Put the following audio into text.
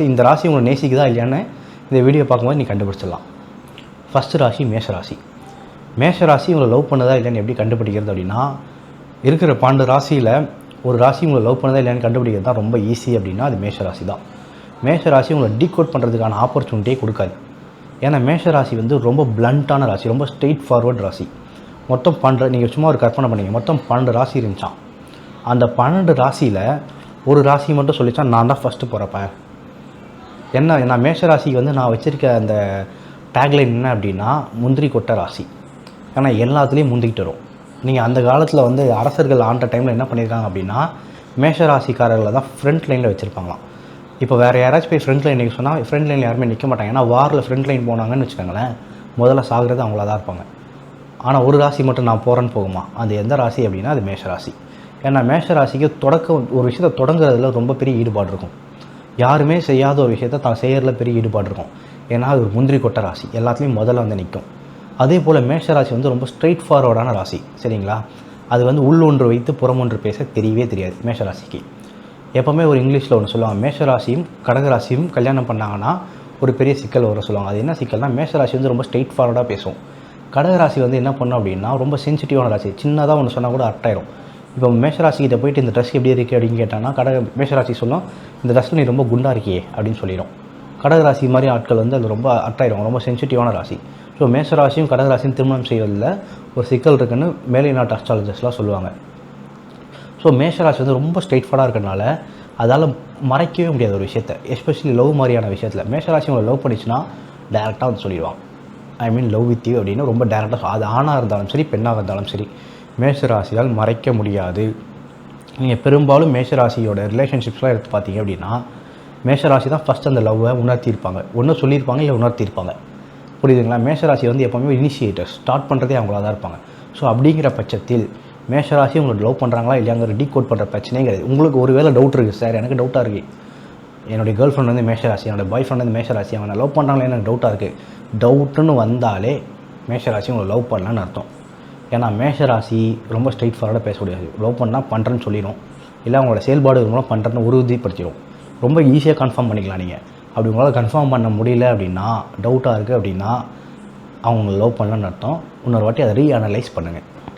இந்த ராசி உங்களை நேசிக்குதா இல்லையான்னு இந்த வீடியோ பார்க்கும்போது நீ கண்டுபிடிச்சிடலாம். ஃபஸ்ட்டு ராசி மேஷராசி. மேஷராசி உங்களை லவ் பண்ணதா இல்லைன்னு எப்படி கண்டுபிடிக்கிறது அப்படின்னா, இருக்கிற 12 ராசியில் ஒரு ராசி உங்களை லவ் பண்ணதா இல்லையான்னு கண்டுபிடிக்கிறது தான் ரொம்ப ஈஸி. அப்படின்னா அது மேஷராசி தான். மேஷராசி உங்களை டீகோட் பண்ணுறதுக்கான ஆப்பர்ச்சுனிட்டியே கொடுக்காது. ஏன்னா மேஷராசி ரொம்ப பிளண்ட்டான ராசி, ரொம்ப ஸ்ட்ரெயிட் ஃபார்வர்ட் ராசி. மொத்தம் 12, நீங்கள் சும்மா ஒரு கற்பனை பண்ணிங்க, மொத்தம் 12 ராசி இருந்துச்சான். அந்த 12 ராசியில் ஒரு ராசி மட்டும் சொல்லிச்சான், நான் தான் ஃபஸ்ட்டு போகிறப்பேன். என்ன, நான் மேஷராசிக்கு நான் வச்சுருக்க அந்த டேக்லைன் என்ன அப்படின்னா, முந்திரி கொட்டை ராசி. ஏன்னா எல்லாத்துலேயும் முந்திக்கிட்டு வரும். நீங்கள் அந்த காலத்தில் அரசர்கள் ஆண்ட டைமில் என்ன பண்ணியிருக்காங்க அப்படின்னா, மேஷராசிக்காரர்களை தான் ஃப்ரண்ட் லைனில் வச்சுருப்பாங்களாம். இப்போ வேறு யாராச்சும் போய் ஃப்ரண்ட் லைன் நிற்க சொன்னால் ஃப்ரண்ட் லைனில் யாருமே நிற்க மாட்டாங்க. ஏன்னா வாரில் ஃப்ரண்ட் லைன் போனாங்கன்னு வச்சுக்கோங்களேன், முதல்ல சாகிறது அவங்கள தான் இருப்பாங்க. ஆனால் ஒரு ராசி மட்டும் நான் போகிறேன்னு போகுமா, அது எந்த ராசி அப்படின்னா அது மேஷராசி. ஏன்னா மேஷராசிக்கு ஒரு விஷயத்தை தொடங்குறதுல ரொம்ப பெரிய ஈடுபாடு இருக்கும். யாருமே செய்யாத ஒரு விஷயத்தை தான் செய்யறதுல பெரிய ஈடுபாடு இருக்கும். ஏன்னா அது ஒரு முந்திரி கொட்டை ராசி, எல்லாத்துலேயும் முதல்ல நிற்கும். அதே போல் மேஷராசி ரொம்ப ஸ்ட்ரெயிட் ஃபார்வர்டான ராசி. சரிங்களா? அது உள்ளொன்று வைத்து புறமொன்று பேச தெரியவே தெரியாது மேஷராசிக்கு. எப்போவுமே ஒரு இங்கிலீஷில் ஒன்று சொல்லுவாங்க, மேஷராசியும் கடகராசியும் கல்யாணம் பண்ணாங்கன்னா ஒரு பெரிய சிக்கல் வர சொல்லுவாங்க. அது என்ன சிக்கல்னா, மேஷராசி ரொம்ப ஸ்ட்ரெயிட் ஃபார்வர்டாக பேசும். கடகராசி என்ன பண்ணும் அப்படின்னா ரொம்ப சென்சிட்டிவான ராசி. சின்னதாக ஒன்று சொன்னால் கூட அட்டாயிரும். இப்போ மேஷராசிக்கிட்ட போயிட்டு இந்த ட்ரெஸ் எப்படி இருக்குது அப்படின்னு கேட்டாங்கன்னா மேஷராசி சொல்லும், இந்த ட்ரெஸ்ஸில் நீ ரொம்ப குண்டாக இருக்கியே அப்படின்னு சொல்லிடும். கடகராசி மாதிரி ஆட்கள் அது ரொம்ப அட்டாயிரும், ரொம்ப சென்சிட்டிவான ராசி. ஸோ மேஷராசியும் கடகராசியும் திருமணம் செய்வதில் ஒரு சிக்கல் இருக்குன்னு மேலை நாட்டு அஸ்ட்ராலஜர்ஸ்லாம் சொல்லுவாங்க. ஸோ மேஷராசி ரொம்ப ஸ்ட்ரெயிட் ஃபார்வர்டாக இருக்கிறனால அதால் மறைக்கவே முடியாத ஒரு விஷயத்தை, எஸ்பெஷலி லவ் மாதிரியான விஷயத்தில். மேஷராசி உங்களை லவ் பண்ணிச்சுன்னா டேரெக்டாக சொல்லிடுவாங்க, ஐ மீன் லவ் வித் யூ அப்படின்னு ரொம்ப டேரெக்டாக. அது ஆணாக இருந்தாலும் சரி பெண்ணாக இருந்தாலும் சரி மேஷராசியால் மறைக்க முடியாது. நீங்கள் பெரும்பாலும் மேஷராசியோட ரிலேஷன்ஷிப்ஸ்லாம் எடுத்து பார்த்தீங்க அப்படின்னா, மேஷராசி தான் ஃபஸ்ட் அந்த லவ்வை உணர்த்தியிருப்பாங்க. ஒன்று சொல்லியிருப்பாங்க, இல்லை உணர்த்தியிருப்பாங்க. புரியுதுங்களா? மேஷராசி எப்போவுமே இனிஷியேட்டர், ஸ்டார்ட் பண்ணுறதே அவங்களா தான் இருப்பாங்க. ஸோ அப்படிங்கிற பட்சத்தில் மேஷராசி உங்களுக்கு லவ் பண்ணுறாங்களா இல்லையாங்கிற டீகோட் பண்ணுற பிரச்சனையே கிடையாது. உங்களுக்கு ஒரு வேளை டவுட் இருக்குது, சார் எனக்கு டவுட்டாக இருக்குது, என்னுடைய கேர்ள் ஃப்ரெண்ட் மேஷராசி, என்னோடய பாய் ஃப்ரெண்ட் மேஷராசி, அவங்க லவ் பண்ணுறாங்களே எனக்கு டவுட்டாக இருக்குது. டவுட்டுன்னு வந்தாலே மேஷராசி உங்களை லவ் பண்ணலான்னு அர்த்தம். ஏன்னா மேஷராசி ரொம்ப ஸ்ட்ரெயிட் ஃபார்வர்டாக பேசக்கூடியது. லவ் பண்ணால் பண்ணுறேன்னு சொல்லிடும், இல்லை அவங்களோட செயல்பாடு மூலம் பண்ணுறேன்னு உறுதிப்படுத்திடும். ரொம்ப ஈஸியாக கன்ஃபார்ம் பண்ணிக்கலாம். நீங்கள் அப்படி உங்களால் கன்ஃபார்ம் பண்ண முடியல அப்படின்னா, டவுட்டாக இருக்குது அப்படின்னா அவங்க லவ் பண்ணலான்னு அர்த்தம். இன்னொரு வாட்டி அதை ரீஅனலைஸ் பண்ணுங்கள்.